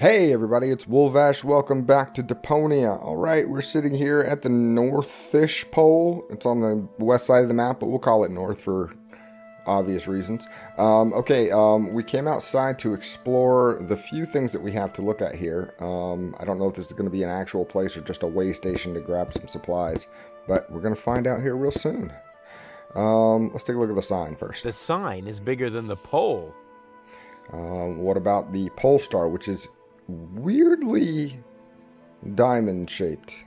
Hey everybody, it's Wolvash. Welcome back to Deponia. Alright, we're sitting here at the northish pole. It's on the west side of the map, but we'll call it north for obvious reasons. We came outside to explore the few things that we have to look at here. I don't know if this is going to be an actual place or just a way station to grab some supplies, but we're going to find out here real soon. Let's take a look at the sign first. The sign is bigger than the pole. What about the pole star, which is weirdly diamond shaped?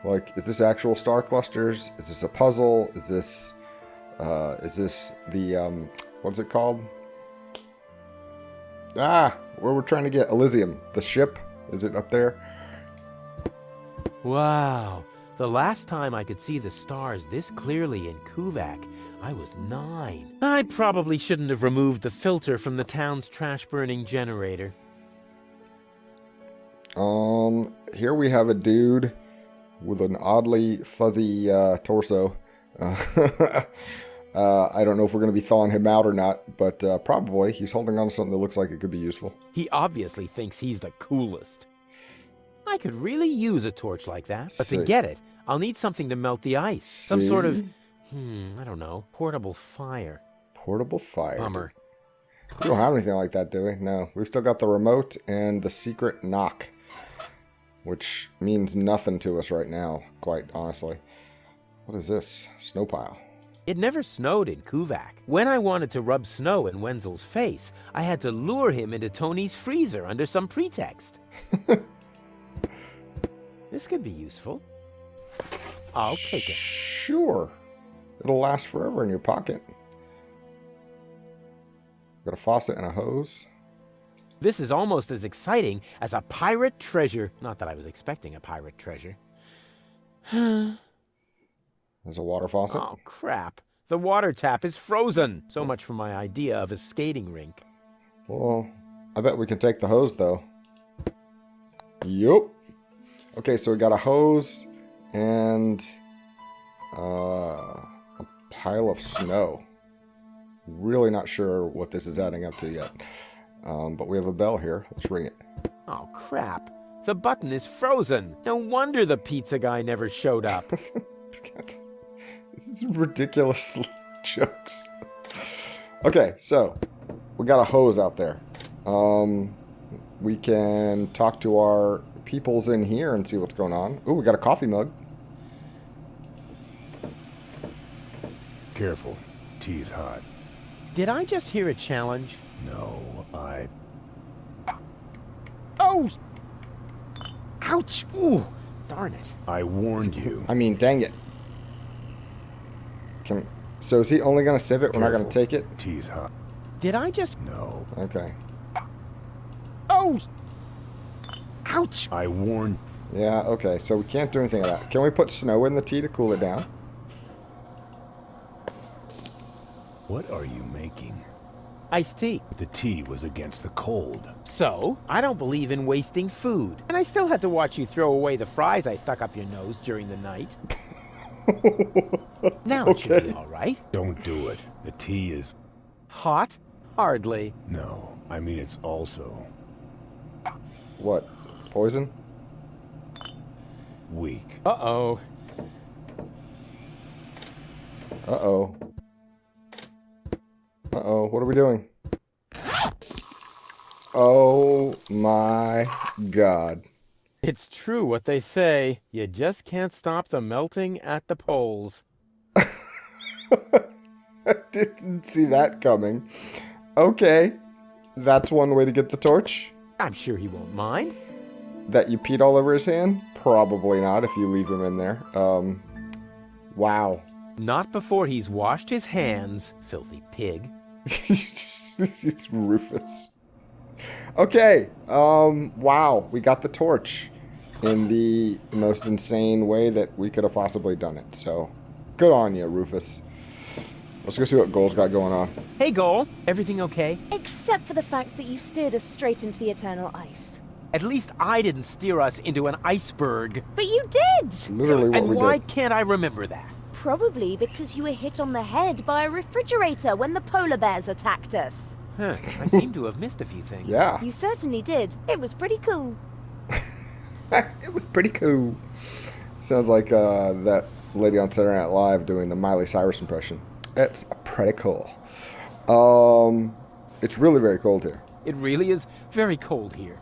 Like, is this actual star clusters? Is this a puzzle? Is this the what's it called? Where we're trying to get Elysium, the ship. Is it up there? Wow. The last time I could see the stars this clearly in Kuvak, I was 9. I probably shouldn't have removed the filter from the town's trash-burning generator. Here we have a dude with an oddly fuzzy torso. I don't know if we're going to be thawing him out or not, but probably. He's holding on to something that looks like it could be useful. He obviously thinks he's the coolest. I could really use a torch like that, but to get it, I'll need something to melt the ice. Some sort of, I don't know, portable fire. Portable fire. Bummer. We don't have anything like that, do we? No. We've still got the remote and the secret knock, which means nothing to us right now, quite honestly. What is this? Snow pile. It never snowed in Kuvak. When I wanted to rub snow in Wenzel's face, I had to lure him into Tony's freezer under some pretext. This could be useful. I'll take it. Sure. It'll last forever in your pocket. Got a faucet and a hose. This is almost as exciting as a pirate treasure. Not that I was expecting a pirate treasure. There's a water faucet. Oh, crap. The water tap is frozen. So much for my idea of a skating rink. Well, I bet we can take the hose, though. Yup. Okay, so we got a hose and a pile of snow. Really not sure what this is adding up to yet. But we have a bell here. Let's ring it. Oh, crap. The button is frozen. No wonder the pizza guy never showed up. This is ridiculous jokes. Okay, so we got a hose out there. We can talk to our peoples in here and see what's going on. Ooh, we got a coffee mug. Careful. Tea's hot. Did I just hear a challenge? No, Oh! Ouch! Ooh! Darn it. I warned you. I mean, dang it. So is he only going to sieve it? We're not going to take it? Tea's hot. Did I just... No. Okay. Oh! Ouch! I warned... Yeah, okay. So we can't do anything of that. Can we put snow in the tea to cool it down? What are you making? Iced tea. The tea was against the cold. So, I don't believe in wasting food. And I still had to watch you throw away the fries I stuck up your nose during the night. Now it should be all right. Don't do it. The tea is... Hot? Hardly. No, I mean it's also... What? Poison? weak. Uh-oh. Uh-oh. Uh-oh, what are we doing? Oh my god. It's true what they say. You just can't stop the melting at the poles. I didn't see that coming. Okay. That's one way to get the torch. I'm sure he won't mind. That you peed all over his hand? Probably not if you leave him in there. Wow. Not before he's washed his hands, filthy pig. It's Rufus. Okay. Wow. We got the torch in the most insane way that we could have possibly done it. So, good on you, Rufus. Let's go see what Goal's got going on. Hey, Goal. Everything okay? Except for the fact that you steered us straight into the eternal ice. At least I didn't steer us into an iceberg. But you did! Literally what and we why did. can't I remember that? Probably because you were hit on the head by a refrigerator when the polar bears attacked us. Huh, I seem to have missed a few things. Yeah. You certainly did. It was pretty cool. It was pretty cool. Sounds like that lady on Saturday Night Live doing the Miley Cyrus impression. It's pretty cool. It's really very cold here. It really is very cold here.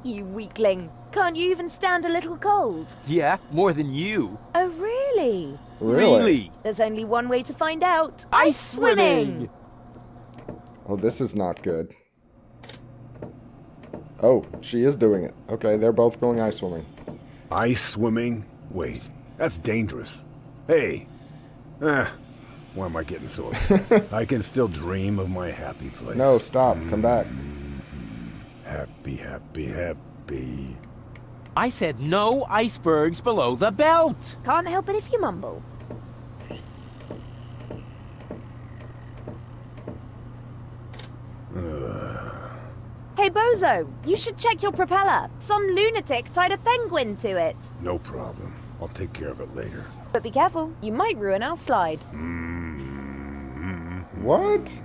You weakling. Can't you even stand a little cold? Yeah, more than you. Oh, really? Really? There's only one way to find out. Ice swimming! Oh, this is not good. Oh, she is doing it. Okay, they're both going ice swimming. Ice swimming? Wait, that's dangerous. Hey. Why am I getting so upset? I can still dream of my happy place. No, stop. Come back. Happy, happy, happy. I said no icebergs below the belt. Can't help it if you mumble. Hey, Bozo, you should check your propeller. Some lunatic tied a penguin to it. No problem. I'll take care of it later. But be careful, you might ruin our slide. What?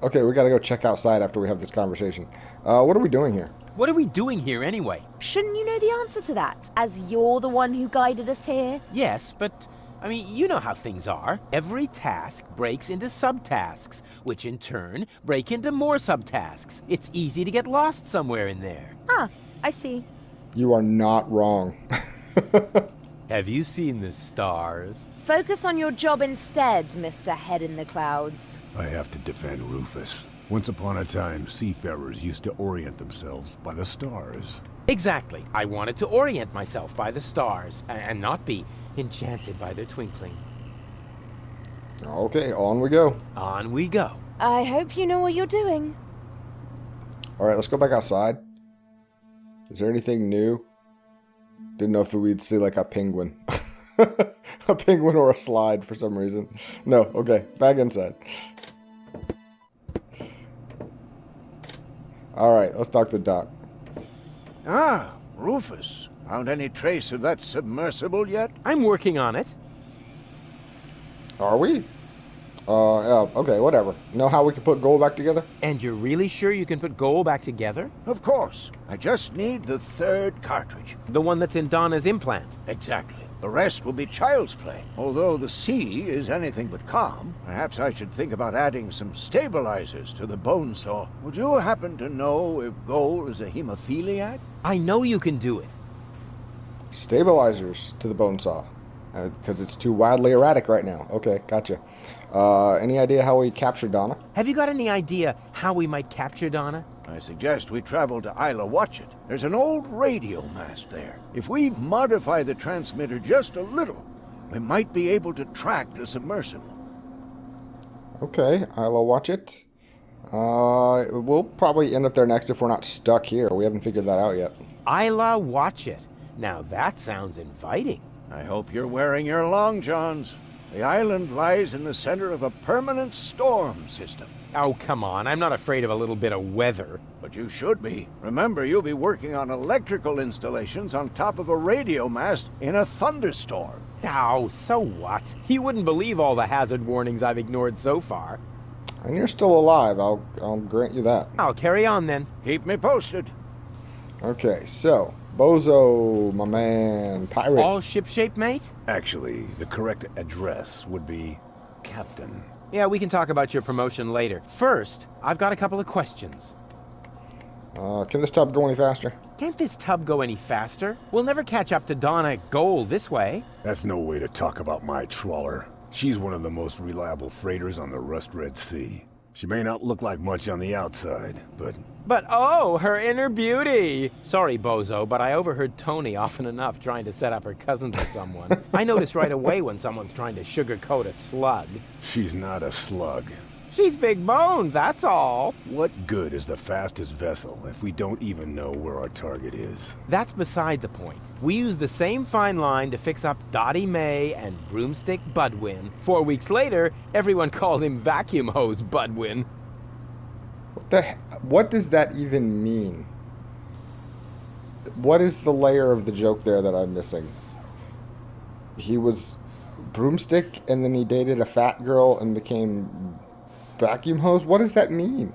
Okay, we gotta go check outside after we have this conversation. What are we doing here? What are we doing here anyway? Shouldn't you know the answer to that, as you're the one who guided us here? Yes, but, I mean, you know how things are. Every task breaks into subtasks, which in turn break into more subtasks. It's easy to get lost somewhere in there. Ah, I see. You are not wrong. Have you seen the stars? Focus on your job instead, Mr. Head in the Clouds. I have to defend Rufus. Once upon a time, seafarers used to orient themselves by the stars. Exactly. I wanted to orient myself by the stars and not be enchanted by their twinkling. Okay, on we go. On we go. I hope you know what you're doing. Alright, let's go back outside. Is there anything new? Didn't know if we'd see like a penguin. A penguin or a slide for some reason. No, okay, back inside. Alright, let's talk to Doc. Ah, Rufus. Found any trace of that submersible yet? I'm working on it. Are we? Yeah, okay, whatever. Know how we can put gold back together? And you're really sure you can put gold back together? Of course. I just need the third cartridge. The one that's in Donna's implant. Exactly. The rest will be child's play. Although the sea is anything but calm, perhaps I should think about adding some stabilizers to the bone saw. Would you happen to know if gold is a hemophiliac? I know you can do it. Stabilizers to the bone saw. Because it's too wildly erratic right now. Okay, gotcha. Any idea how we capture Donna? Have you got any idea how we might capture Donna? I suggest we travel to Isla Watchet. There's an old radio mast there. If we modify the transmitter just a little, we might be able to track the submersible. Okay, I'll watch it. We'll probably end up there next if we're not stuck here. We haven't figured that out yet. Isla Watchet. Now that sounds inviting. I hope you're wearing your long johns. The island lies in the center of a permanent storm system. Oh, come on. I'm not afraid of a little bit of weather. But you should be. Remember, you'll be working on electrical installations on top of a radio mast in a thunderstorm. Oh, so what? You wouldn't believe all the hazard warnings I've ignored so far. And you're still alive. I'll grant you that. I'll carry on then. Keep me posted. Okay, so Bozo, my man, pirate. All shipshape, mate? Actually, the correct address would be Captain. Yeah, we can talk about your promotion later. First, I've got a couple of questions. Can this tub go any faster? Can't this tub go any faster? We'll never catch up to Donna Gold this way. That's no way to talk about my trawler. She's one of the most reliable freighters on the Rust-Red Sea. She may not look like much on the outside, but... But oh, her inner beauty! Sorry, Bozo, but I overheard Tony often enough trying to set up her cousin to someone. I notice right away when someone's trying to sugarcoat a slug. she's not a slug. She's big boned, that's all. What good is the fastest vessel if we don't even know where our target is? That's beside the point. We used the same fine line to fix up Dottie May and Broomstick Budwin. 4 weeks later, everyone called him Vacuum Hose Budwin. What does that even mean? What is the layer of the joke there that I'm missing? He was Broomstick and then he dated a fat girl and became vacuum hose? What does that mean?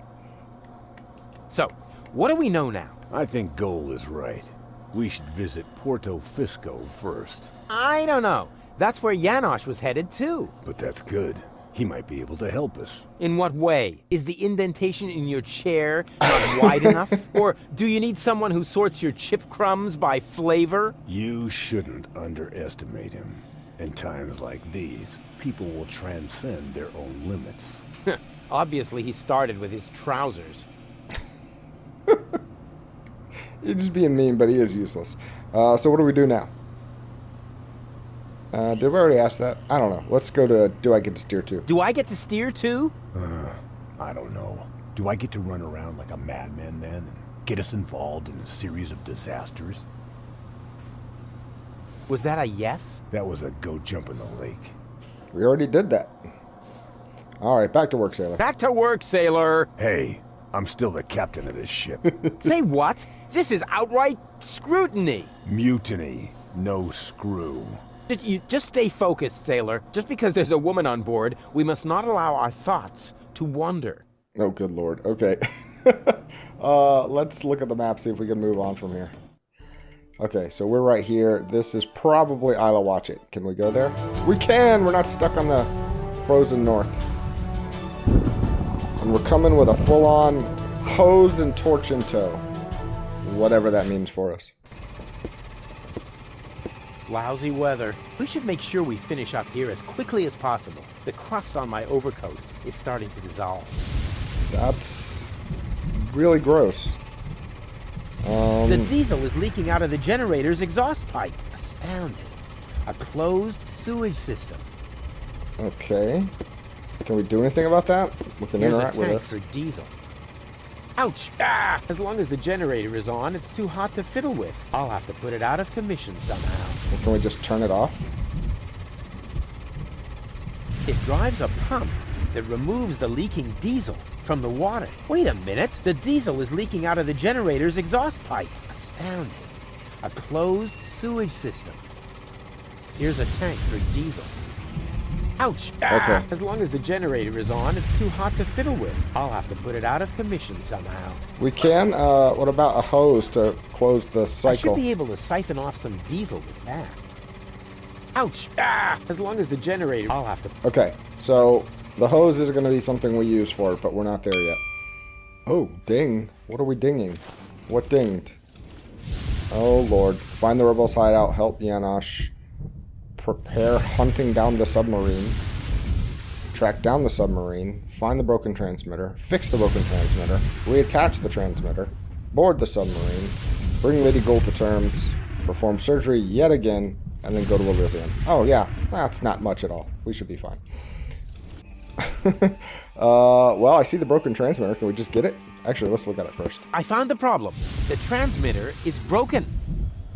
So, what do we know now? I think Goal is right. We should visit Porto Fisco first. I don't know. That's where Janosch was headed too. But that's good. He might be able to help us. In what way? Is the indentation in your chair not wide enough? Or do you need someone who sorts your chip crumbs by flavor? You shouldn't underestimate him. In times like these, people will transcend their own limits. Obviously, he started with his trousers. He's just being mean, but he is useless. So what do we do now? Did we already ask that? I don't know. Let's go to do I get to steer too? Do I get to steer too? I don't know. Do I get to run around like a madman then and get us involved in a series of disasters? Was that a yes? That was a go jump in the lake. We already did that. All right, back to work, sailor. Back to work, sailor. Hey, I'm still the captain of this ship. Say what? This is outright scrutiny. Mutiny. No screw. You just stay focused, sailor. Just because there's a woman on board, we must not allow our thoughts to wander. Oh, good lord. Okay. Let's look at the map, see if we can move on from here. Okay, so we're right here. This is probably Isla Watch It. Can we go there? We can! We're not stuck on the frozen north. And we're coming with a full-on hose and torch in tow. Whatever that means for us. Lousy weather. We should make sure we finish up here as quickly as possible. The crust on my overcoat is starting to dissolve. That's really gross. The diesel is leaking out of the generator's exhaust pipe. Astounding. A closed sewage system. Okay. Can we do anything about that? We can Here's a interact with tank this. for diesel. Ouch! Ah! As long as the generator is on, it's too hot to fiddle with. I'll have to put it out of commission somehow. Well, can we just turn it off? It drives a pump that removes the leaking diesel from the water. Wait a minute! The diesel is leaking out of the generator's exhaust pipe. Astounding. A closed sewage system. Here's a tank for diesel. Ouch! Ah! Okay. As long as the generator is on, it's too hot to fiddle with. I'll have to put it out of commission somehow. We can. What about a hose to close the I cycle? should be able to siphon off some diesel with that. Ouch! Ah! As long as the generator... I'll have to... Okay, so the hose is going to be something we use for it, but we're not there yet. Oh, ding. What are we dinging? What dinged? Oh, Lord. Find the rebels' hideout. Help Janosch. Prepare hunting down the submarine. Track down the submarine. Find the broken transmitter. Fix the broken transmitter. Reattach the transmitter. Board the submarine. Bring Lady Gold to terms. Perform surgery yet again. And then go to Elysium. Oh, yeah. That's not much at all. We should be fine. Well, I see the broken transmitter. Can we just get it? Actually, let's look at it first. I found the problem. The transmitter is broken.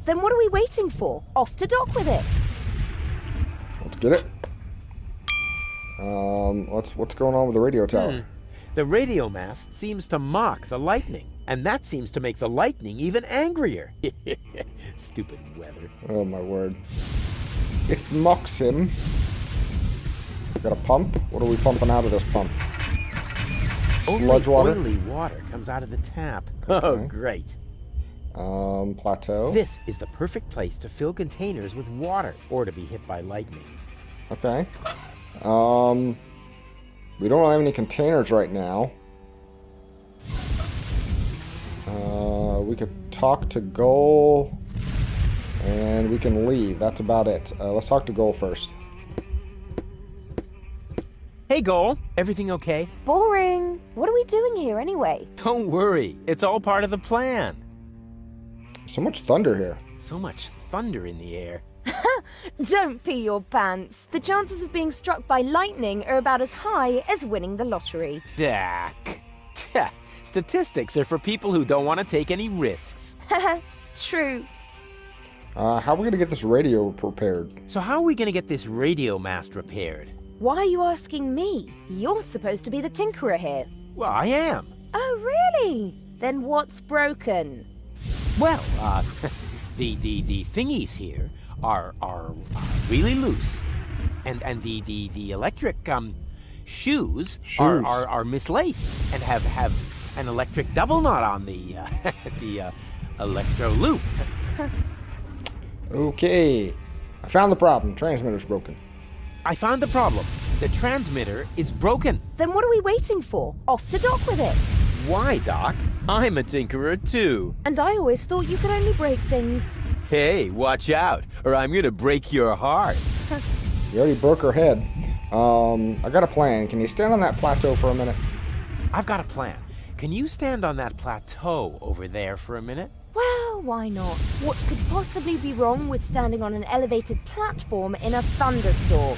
Then what are we waiting for? Off to dock with it. Let's get it. What's going on with the radio tower? The radio mast seems to mock the lightning, and that seems to make the lightning even angrier. Stupid weather. Oh my word. It mocks him. Got a pump? What are we pumping out of this pump? Sludge water? Only oily water comes out of the tap. Oh, great. Plateau. This is the perfect place to fill containers with water or to be hit by lightning. Okay. We don't really have any containers right now. We could talk to Goal, and we can leave. That's about it. Let's talk to Goal first. Hey, Goal. Everything okay? Boring. What are we doing here anyway? Don't worry. It's all part of the plan. So much thunder here. So much thunder in the air. Don't pee your pants. The chances of being struck by lightning are about as high as winning the lottery. Dak. Statistics are for people who don't want to take any risks. True. How are we going to get this radio prepared? So how are we going to get this radio mast repaired? Why are you asking me? You're supposed to be the tinkerer here. Well, I am. Oh, really? Then what's broken? Well, the thingies here are really loose, and the electric shoes, Shoes. Are mislaced and have an electric double knot on the the electro loop. Okay. I found the problem. Transmitter's broken. I found the problem. The transmitter is broken. Then what are we waiting for? Off to dock with it. Why, Doc? I'm a tinkerer too. And I always thought you could only break things. Hey, watch out, or I'm gonna break your heart. You already broke her head. I got a plan. Can you stand on that plateau for a minute? I've got a plan. Can you stand on that plateau over there for a minute? Well, why not? What could possibly be wrong with standing on an elevated platform in a thunderstorm?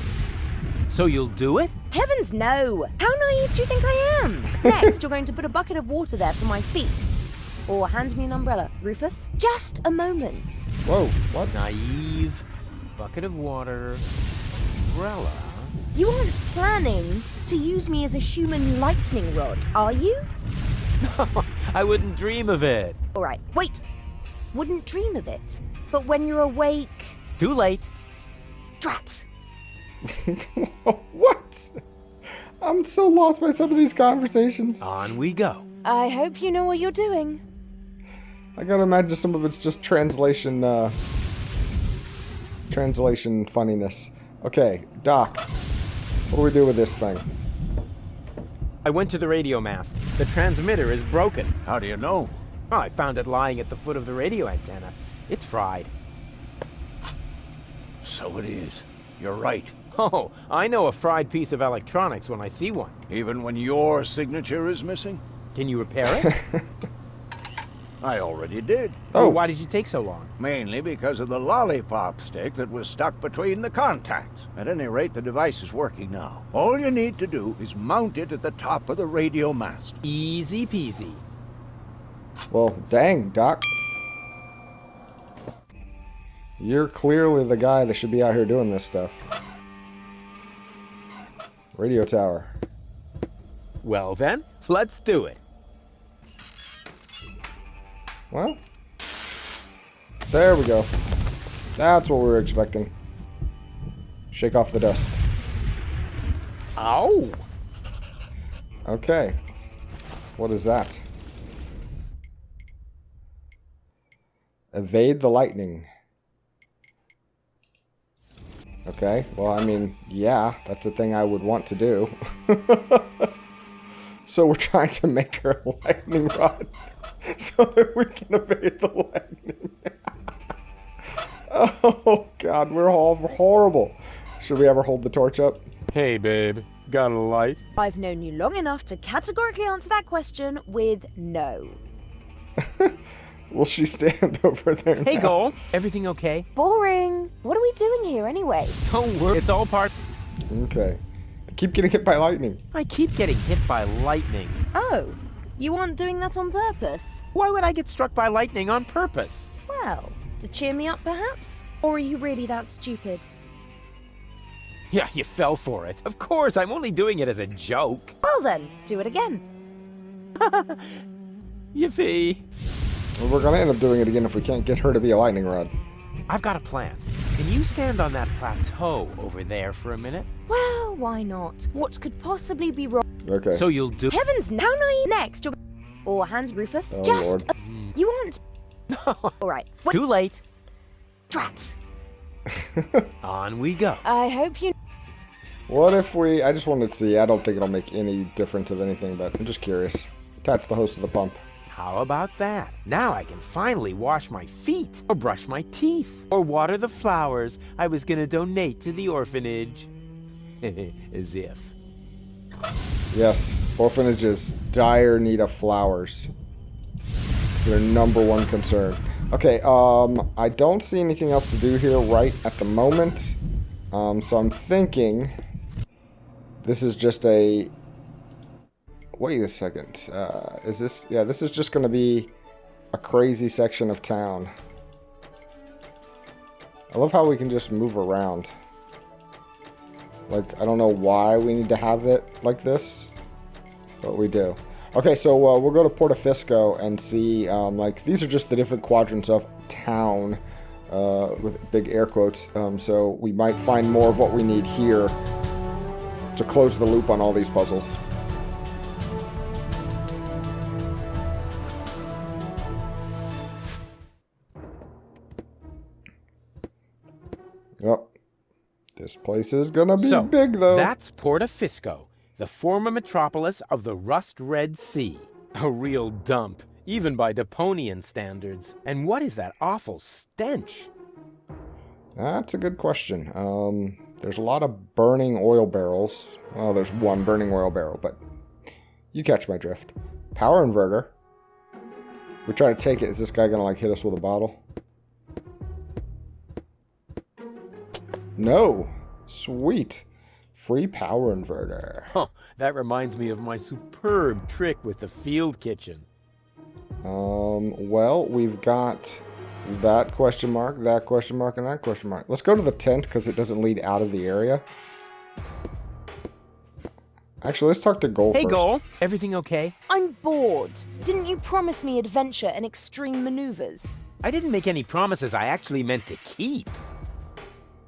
So you'll do it? Heavens no! How naive do you think I am? Next, you're going to put a bucket of water there for my feet. Or hand me an umbrella. Rufus, just a moment. Whoa, what? Naive, bucket of water, umbrella. You aren't planning to use me as a human lightning rod, are you? No, I wouldn't dream of it. All right, wait. Wouldn't dream of it. But when you're awake... Too late. Drat! What? I'm so lost by some of these conversations. On we go. I hope you know what you're doing. I gotta imagine some of it's just translation funniness. Okay, Doc. What do we do with this thing? I went to the radio mast. The transmitter is broken. How do you know? Oh, I found it lying at the foot of the radio antenna. It's fried. So it is. You're right. Oh, I know a fried piece of electronics when I see one. Even when your signature is missing? Can you repair it? I already did. Oh. Well, why did you take so long? Mainly because of the lollipop stick that was stuck between the contacts. At any rate, the device is working now. All you need to do is mount it at the top of the radio mast. Easy peasy. Well, dang, Doc. You're clearly the guy that should be out here doing this stuff. Radio tower. Well then, let's do it. Well, there we go. That's what we were expecting. Shake off the dust. Ow! Okay. What is that? Evade the lightning. Okay, well, I mean, yeah, that's a thing I would want to do. So we're trying to make her a lightning rod so that we can evade the lightning. Oh, God, we're all horrible. Should we ever hold the torch up? Hey, babe. Got a light? I've known you long enough to categorically answer that question with no. Will she stand over there Hey, now? Goal. Everything okay? Boring. What are we doing here anyway? Don't worry. It's all part... Okay. I keep getting hit by lightning. I keep getting hit by lightning. Oh, you aren't doing that on purpose? Why would I get struck by lightning on purpose? Well, to cheer me up perhaps? Or are you really that stupid? Yeah, you fell for it. Of course, I'm only doing it as a joke. Well then, do it again. Yippee. Well, we're going to end up doing it again if we can't get her to be a lightning rod. I've got a plan. Can you stand on that plateau over there for a minute? Well, why not? What could possibly be wrong? Okay. So you'll do... Heavens, now next. You're... Or hands, Rufus. Oh, Just... Lord. You aren't... Alright. Too late. Drat. On we go. I hope you... What if we... I just wanted to see. I don't think it'll make any difference of anything, but I'm just curious. Attach the hose to the pump. How about that? Now I can finally wash my feet, or brush my teeth, or water the flowers I was gonna donate to the orphanage. As if. Yes, orphanages dire need of flowers. It's their number one concern. Okay, I don't see anything else to do here right at the moment. So I'm thinking this is just a... Wait a second. Is this... Yeah, this is just going to be a crazy section of town. I love how we can just move around. Like, I don't know why we need to have it like this, but we do. Okay, so we'll go to Portofisco and see, like, these are just the different quadrants of town, with big air quotes. So we might find more of what we need here to close the loop on all these puzzles. Yep. This place is gonna be big, though. That's Porta Fisco, the former metropolis of the Rust-Red Sea. A real dump, even by Deponian standards. And what is that awful stench? That's a good question. There's a lot of burning oil barrels. Well, there's one burning oil barrel, but you catch my drift. Power inverter. We try to take it. Is this guy gonna like hit us with a bottle? No. Sweet. Free power inverter. Huh, that reminds me of my superb trick with the field kitchen. Well, we've got that question mark, that question mark, and that question mark. Let's go to the tent because it doesn't lead out of the area. Actually, let's talk to Goal Hey, first. Goal, everything okay? I'm bored. Didn't you promise me adventure and extreme maneuvers? I didn't make any promises I actually meant to keep.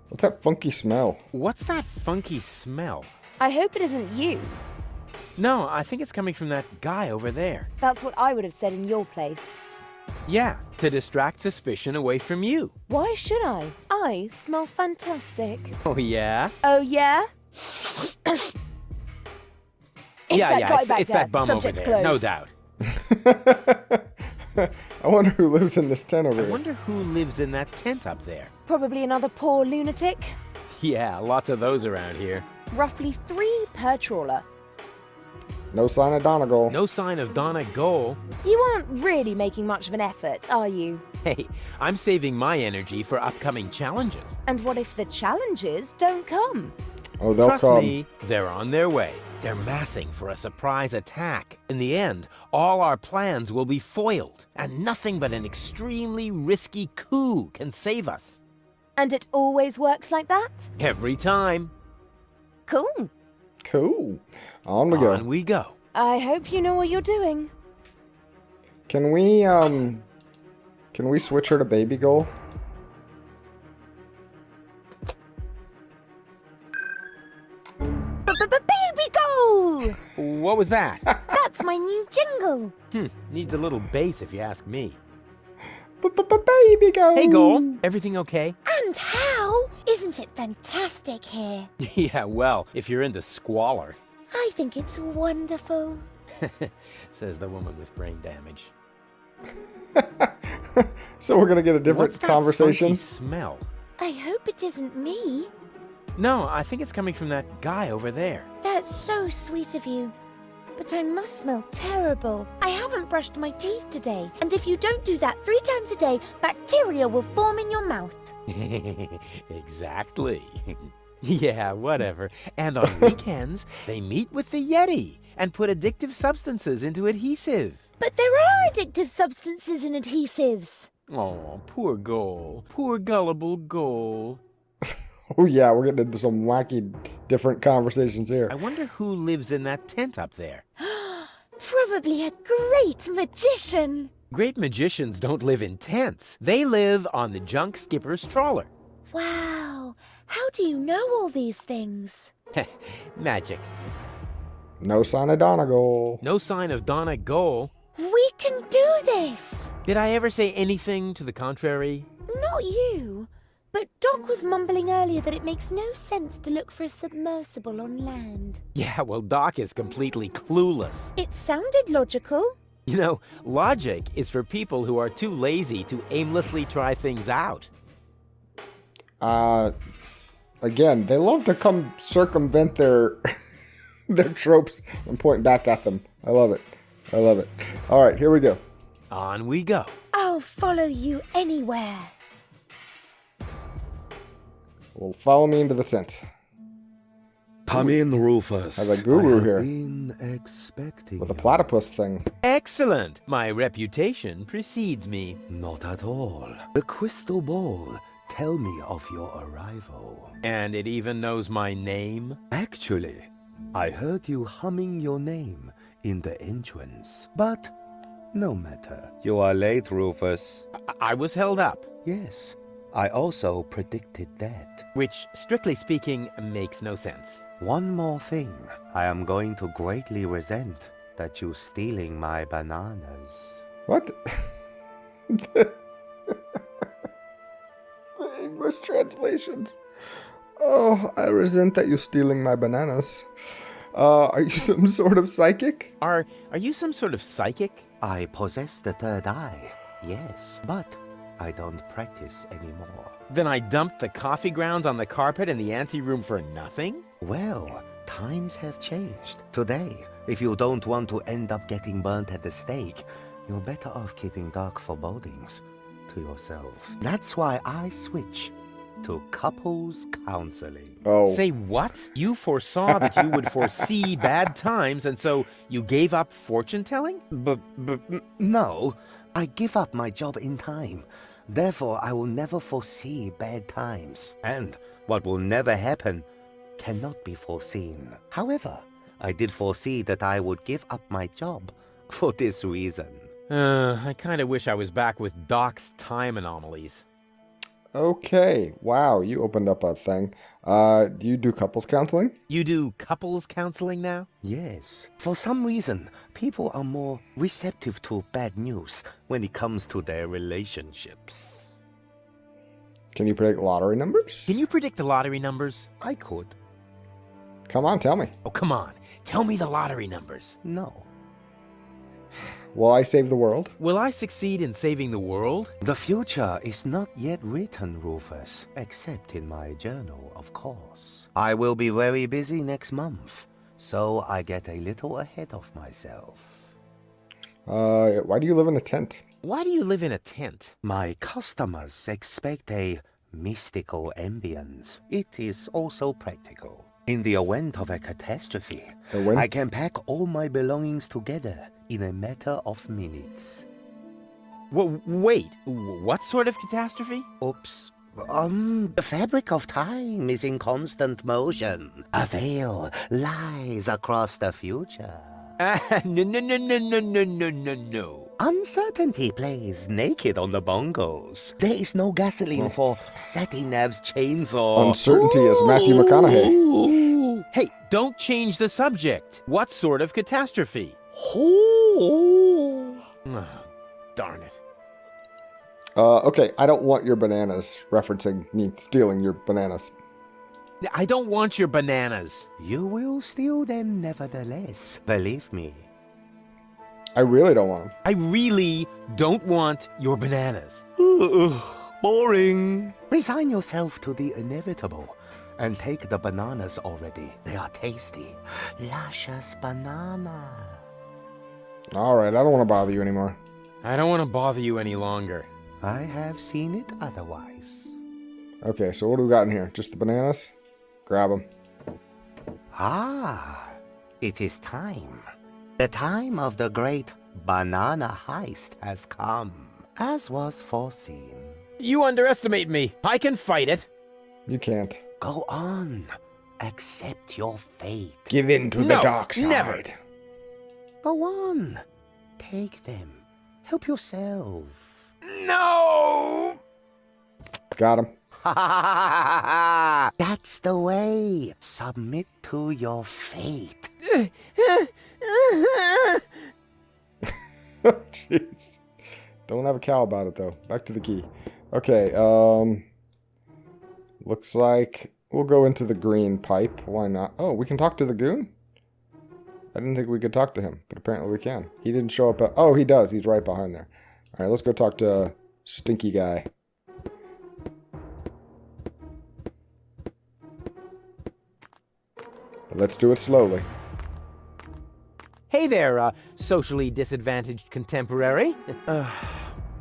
What's that funky smell? What's that funky smell? I hope it isn't you. No, I think it's coming from that guy over there. That's what I would have said in your place. Yeah, to distract suspicion away from you. Why should I? I smell fantastic. Oh, yeah? Oh, yeah? It's that bum over Subject there, no closed. doubt. I wonder who lives in this tent over I here. wonder who lives in that tent up there. Probably another poor lunatic. Yeah, lots of those around here. Roughly 3 per trawler. No sign of Donegal. No sign of Donna Goal. You aren't really making much of an effort, are you? Hey, I'm saving my energy for upcoming challenges. And what if the challenges don't come? Oh, they'll Trust come. me, they're on their way. They're massing for a surprise attack. In the end, all our plans will be foiled, and nothing but an extremely risky coup can save us. And it always works like that? Every time. Cool. Cool. On we go. On we go. I hope you know what you're doing. Can we switch her to baby Goal? Baby goal! What was that? That's my new jingle. Needs a little bass if you ask me. Baby Goal. Hey, Goal, everything okay? And how? Isn't it fantastic here? Yeah, well, if you're into squalor, I think it's wonderful. says the woman with brain damage. So we're gonna get a different What's that conversation. funky smell? I hope it isn't me. No, I think it's coming from that guy over there. That's so sweet of you. But I must smell terrible. I haven't brushed my teeth today, and if you don't do that 3 times a day, bacteria will form in your mouth. Exactly. Yeah, whatever. And on weekends, they meet with the Yeti and put addictive substances into adhesive. But there are addictive substances in adhesives. Oh, poor Goal. Poor gullible Goal. Oh yeah, we're getting into some wacky different conversations here. I wonder who lives in that tent up there. Probably a great magician. Great magicians don't live in tents. They live on the junk skipper's trawler. Wow. How do you know all these things? Magic. No sign of Donegal. No sign of Donna Goal. We can do this. Did I ever say anything to the contrary? Not you. But Doc was mumbling earlier that it makes no sense to look for a submersible on land. Yeah, well, Doc is completely clueless. It sounded logical. You know, logic is for people who are too lazy to aimlessly try things out. Again, they love to come circumvent their their tropes and point back at them. I love it. I love it. All right, here we go. On we go. I'll follow you anywhere. Well, follow me into the tent. Come in, Rufus. Has a guru I have here. Been expecting With a you. platypus thing. Excellent. My reputation precedes me. Not at all. The crystal ball. Tell me of your arrival. And it even knows my name. Actually, I heard you humming your name in the entrance. But no matter. You are late, Rufus. I was held up. Yes, I also predicted that. Which, strictly speaking, makes no sense. One more thing. I am going to greatly resent that you stealing my bananas. What? The English translations. Oh, I resent that you stealing my bananas. Are you some sort of psychic? Are you some sort of psychic? I possess the third eye, yes, but I don't practice anymore. Then I dumped the coffee grounds on the carpet in the anteroom for nothing? Well, times have changed. Today, if you don't want to end up getting burnt at the stake, you're better off keeping dark forebodings to yourself. That's why I switch to couples counseling. Oh. Say what? You foresaw that you would foresee bad times, and so you gave up fortune-telling? No, I give up my job in time. Therefore, I will never foresee bad times. And what will never happen cannot be foreseen. However, I did foresee that I would give up my job for this reason. I kind of wish I was back with Doc's time anomalies. Okay. Wow, you opened up a thing. Do you do couples counseling? You do couples counseling now? Yes. For some reason, people are more receptive to bad news when it comes to their relationships. Can you predict lottery numbers? Can you predict the lottery numbers? I could. Come on, tell me. Oh, come on. Tell me the lottery numbers. No. Will I save the world? Will I succeed in saving the world? The future is not yet written, Rufus, except in my journal, of course. I will be very busy next month, so I get a little ahead of myself. Why do you live in a tent? Why do you live in a tent? My customers expect a mystical ambience. It is also practical. In the event of a catastrophe, I can pack all my belongings together in a matter of minutes. Wait, what sort of catastrophe? Oops. The fabric of time is in constant motion. A veil lies across the future. No. Uncertainty plays naked on the bongos. There is no gasoline for Satinav's chainsaw. Uncertainty as Matthew McConaughey. Hey, don't change the subject. What sort of catastrophe? Oh, Darn it. Okay, I don't want your bananas, referencing me stealing your bananas. I don't want your bananas. you will steal them nevertheless, believe me. I really don't want them. I really don't want your bananas. Boring. Resign yourself to the inevitable and take the bananas already. They are tasty. Luscious banana. Alright, I don't want to bother you anymore. I don't want to bother you any longer. I have seen it otherwise. Okay, so what do we got in here? Just the bananas? Grab them. Ah, it is time. The time of the great banana heist has come, as was foreseen. You underestimate me. I can fight it. You can't. Go on. Accept your fate. Give in to the No, dark side. never. Go on. Take them. Help yourself. No! Got him. That's the way. Submit to your fate. Jeez. Don't have a cow about it, though. Back to the key. Okay, looks like we'll go into the green pipe. Why not? Oh, we can talk to the goon? I didn't think we could talk to him, but apparently we can. He didn't show up. Oh, he does. He's right behind there. All right, let's go talk to Stinky Guy. But let's do it slowly. Hey there, socially disadvantaged contemporary.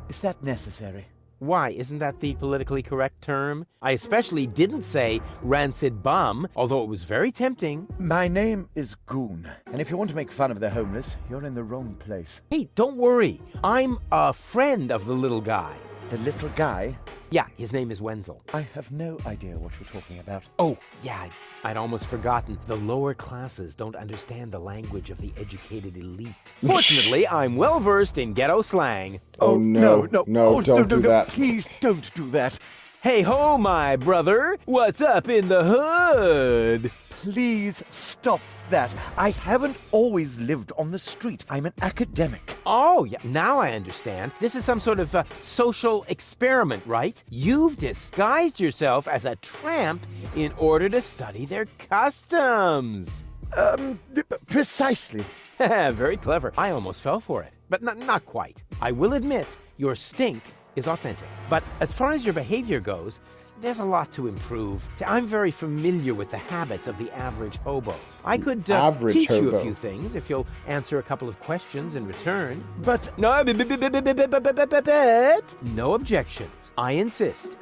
Is that necessary? Why, isn't that the politically correct term? I especially didn't say rancid bum, although it was very tempting. My name is Goon, and if you want to make fun of the homeless, you're in the wrong place. Hey, don't worry. I'm a friend of the little guy. The little guy? Yeah, his name is Wenzel. I have no idea what you're talking about. Oh, yeah, I'd almost forgotten. The lower classes don't understand the language of the educated elite. Fortunately, I'm well-versed in ghetto slang. Oh, no. No, don't do that. Please don't do that. Hey ho, my brother. What's up in the hood? Please stop that. I haven't always lived on the street. I'm an academic. Oh, yeah, now I understand. This is some sort of social experiment, right? You've disguised yourself as a tramp in order to study their customs. Precisely. Very clever. I almost fell for it, but not quite. I will admit, your stink is authentic. But as far as your behavior goes, there's a lot to improve. I'm very familiar with the habits of the average hobo. I could teach you a few things if you'll answer a couple of questions in return. But no objections. I insist.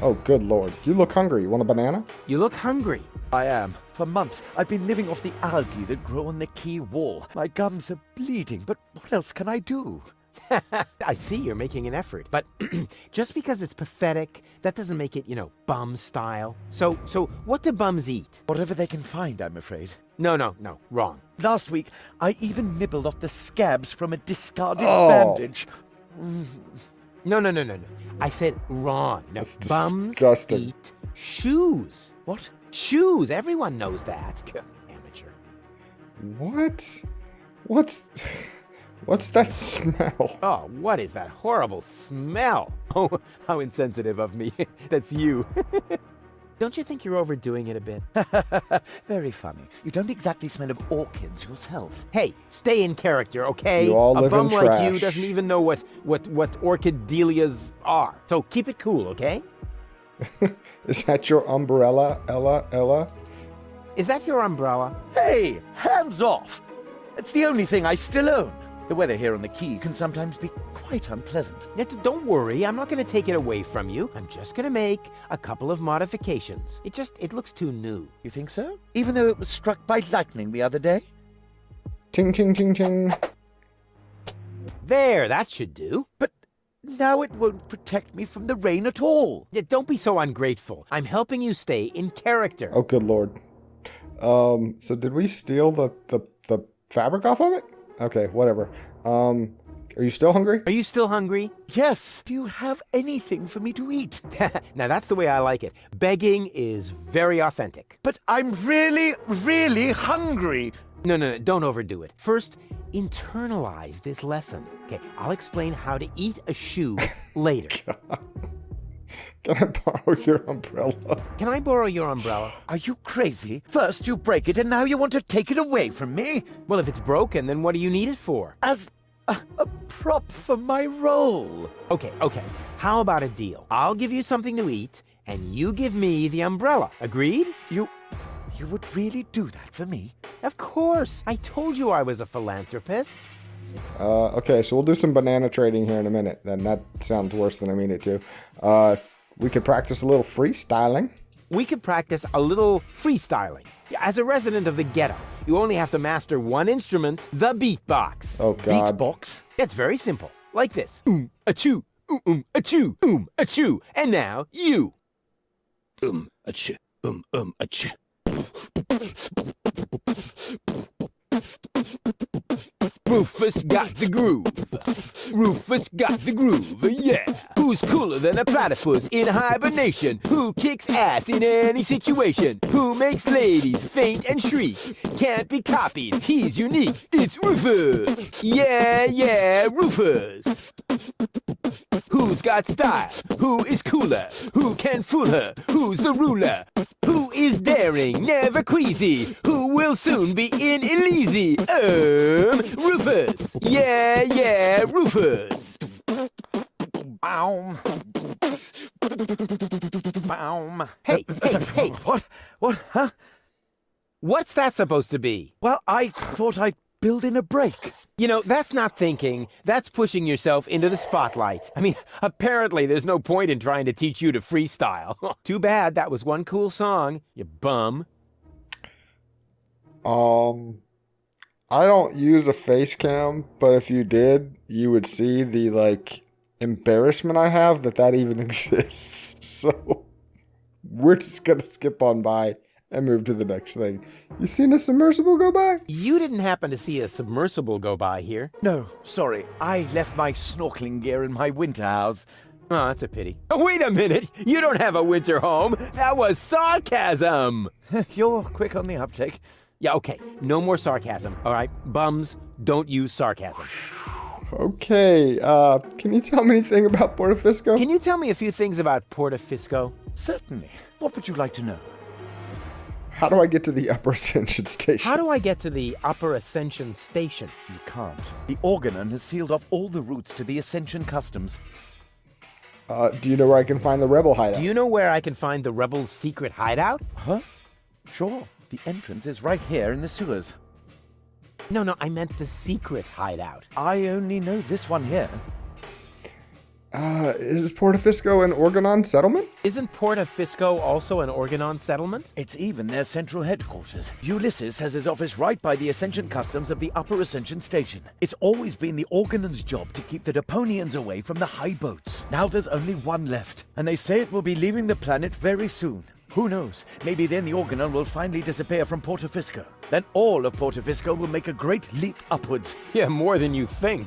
Oh, good lord. You look hungry. You want a banana? You look hungry. I am. For months, I've been living off the algae that grow on the quay wall. My gums are bleeding, but what else can I do? I see you're making an effort, but just because it's pathetic, that doesn't make it, bum style. So what do bums eat? Whatever they can find, I'm afraid. No, wrong. Last week, I even nibbled off the scabs from a discarded bandage. No. I said wrong. No, that's bums disgusting. eat shoes. What? Shoes. Everyone knows that. Amateur. What? What's that smell? Oh, what is that horrible smell? Oh, how insensitive of me. That's you. Don't you think you're overdoing it a bit? Very funny. You don't exactly smell of orchids yourself. Hey, stay in character, okay? You all a live bum in like trash. you doesn't even know what orchid dahlias are. So keep it cool, okay? Is that your umbrella, Ella? Is that your umbrella? Hey, hands off! It's the only thing I still own. The weather here on the quay can sometimes be quite unpleasant. Don't worry, I'm not going to take it away from you. I'm just going to make a couple of modifications. It looks too new. You think so? Even though it was struck by lightning the other day? Ting, ting, ting, ting. There, that should do. But now it won't protect me from the rain at all. Yeah, don't be so ungrateful. I'm helping you stay in character. Oh, good lord. So did we steal the fabric off of it? Okay, whatever. Are you still hungry? Are you still hungry? Yes. Do you have anything for me to eat? Now that's the way I like it. Begging is very authentic. But I'm really, really hungry. No, don't overdo it. First, internalize this lesson. Okay, I'll explain how to eat a shoe later. Can I borrow your umbrella? Can I borrow your umbrella? Are you crazy? First you break it and now you want to take it away from me? Well, if it's broken, then what do you need it for? As a prop for my role. Okay. How about a deal? I'll give you something to eat, and you give me the umbrella. Agreed? You would really do that for me? Of course. I told you I was a philanthropist. Okay, so we'll do some banana trading here in a minute. Then that sounds worse than I mean it to. We could practice a little freestyling. We could practice a little freestyling. As a resident of the ghetto, you only have to master one instrument, the beatbox. Oh, God. Beatbox? It's very simple. Like this. A-choo, a-choo, a-choo. And now, you. A-choo, a-choo. Rufus got the groove. Rufus got the groove, yeah. Who's cooler than a platypus in hibernation? Who kicks ass in any situation? Who makes ladies faint and shriek? Can't be copied, he's unique. It's Rufus. Yeah, Rufus. Who's got style? Who is cooler? Who can fool her? Who's the ruler? Who is daring, never queasy? Who will soon be in Elysium? Rufus. Yeah, Rufus. Baum. Hey. What? Huh? What's that supposed to be? Well, I thought I'd build in a break. That's not thinking. That's pushing yourself into the spotlight. I mean, apparently there's no point in trying to teach you to freestyle. Too bad that was one cool song, you bum. I don't use a face cam, but if you did, you would see the, embarrassment I have that even exists. So, we're just gonna skip on by and move to the next thing. You seen a submersible go by? You didn't happen to see a submersible go by here? No, sorry. I left my snorkeling gear in my winter house. Oh, that's a pity. Oh, wait a minute! You don't have a winter home! That was sarcasm! You're quick on the uptake. Yeah, okay. No more sarcasm, all right? Bums, don't use sarcasm. Okay, can you tell me anything about Portofisco? Can you tell me a few things about Portofisco? Certainly. What would you like to know? How do I get to the Upper Ascension Station? How do I get to the Upper Ascension Station? You can't. The Organon has sealed off all the routes to the Ascension Customs. Do you know where I can find the Rebel hideout? Do you know where I can find the Rebels' secret hideout? Huh? Sure. The entrance is right here in the sewers. No, I meant the secret hideout. I only know this one here. Is Portofisco an Organon settlement? Isn't Portofisco also an Organon settlement? It's even their central headquarters. Ulysses has his office right by the Ascension Customs of the Upper Ascension Station. It's always been the Organon's job to keep the Deponians away from the high boats. Now there's only one left, and they say it will be leaving the planet very soon. Who knows? Maybe then the Organon will finally disappear from Portofisco. Then all of Portofisco will make a great leap upwards. Yeah, more than you think.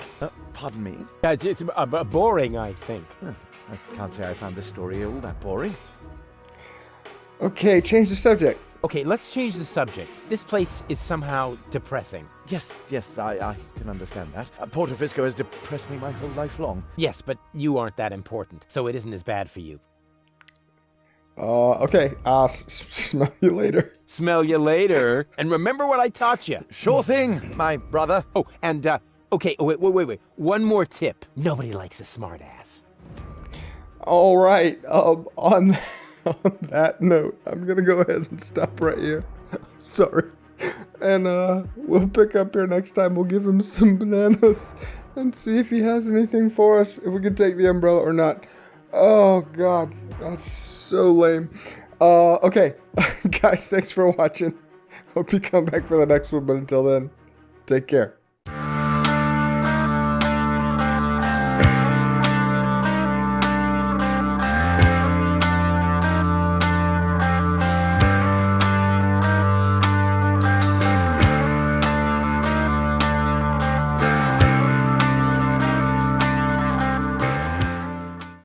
Pardon me? It's boring, I think. I can't say I found this story all that boring. Okay, change the subject. Okay, let's change the subject. This place is somehow depressing. Yes, I can understand that. Portofisco has depressed me my whole life long. Yes, but you aren't that important, so it isn't as bad for you. Okay, smell you later. Smell you later. And remember what I taught you. Sure thing, my brother. Oh, and, okay, wait. One more tip. Nobody likes a smartass. All right, on that note, I'm gonna go ahead and stop right here. Sorry. And, we'll pick up here next time. We'll give him some bananas and see if he has anything for us, if we can take the umbrella or not. Oh, God, that's so lame. Okay, guys, thanks for watching. Hope you come back for the next one, but until then, take care.